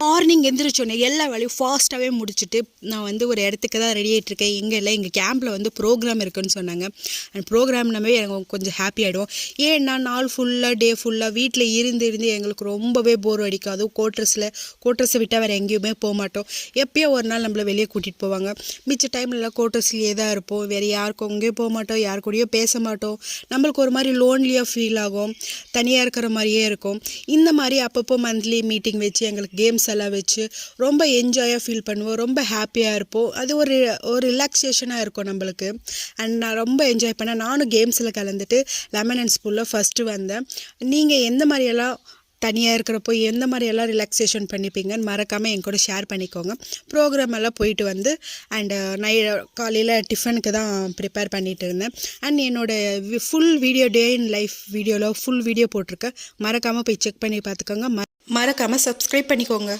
Morning எந்திரிச்சோன்னே எல்லா வேலையும் ஃபாஸ்ட்டாகவே முடிச்சுட்டு நான் வந்து ஒரு இடத்துக்கு தான் ரெடி ஆகிட்டுருக்கேன். எங்கே இல்லை, எங்கள் கேம்பில் வந்து ப்ரோக்ராம் இருக்குதுன்னு சொன்னாங்க. அந்த ப்ரோக்ராம்னாவே எனக்கு கொஞ்சம் ஹாப்பி ஆகிடும். ஏன்னா நாள் ஃபுல்லாக டே ஃபுல்லாக வீட்டில் இருந்து எங்களுக்கு ரொம்பவே போர் அடிக்கும். அதுவும் கோட்ரஸை விட்டால் வேறு எங்கேயுமே போக மாட்டோம். எப்போயோ ஒரு நாள் நம்மளை வெளியே கூட்டிகிட்டு போவாங்க. மிச்ச டைம்லலாம் கோட்ரஸ்லேயே தான் இருப்போம். வேறு யாருக்கும் எங்கேயும் போக மாட்டோம், யாரு கூடயும் பேச மாட்டோம். நம்மளுக்கு ஒரு மாதிரி லோன்லியாக ஃபீல் ஆகும், தனியாக இருக்கிற மாதிரியே இருக்கும். இந்த மாதிரி அப்பப்போ மந்த்லி மீட்டிங் வச்சு எங்களுக்கு கேம்ஸ் எல்லாம் வச்சு ரொம்ப என்ஜாயாக ஃபீல் பண்ணுவோம், ரொம்ப ஹாப்பியாக இருப்போம். அது ஒரு ரிலாக்ஸேஷனாக இருக்கும் நம்மளுக்கு. அண்ட் நான் ரொம்ப என்ஜாய் பண்ணேன். நானும் கேம்ஸில் கலந்துட்டு லெமன் அண்ட் ஸ்பூனில் ஃபஸ்ட்டு வந்தேன். நீங்கள் எந்த மாதிரியெல்லாம் தனியாக இருக்கிறப்போ எந்த மாதிரியெல்லாம் ரிலாக்ஸேஷன் பண்ணிப்பீங்கன்னு மறக்காமல் என் கூட ஷேர் பண்ணிக்கோங்க. ப்ரோக்ராம் எல்லாம் போயிட்டு வந்து அண்டு காலையில் டிஃபனுக்கு தான் ப்ரிப்பேர் பண்ணிகிட்டு இருந்தேன். அண்ட் என்னோடய full video day in life வீடியோவில் ஃபுல் வீடியோ போட்டிருக்கேன். மறக்காமல் போய் செக் பண்ணி பார்த்துக்கோங்க. மறக்காமல் சப்ஸ்கிரைப் பண்ணிக்கோங்க.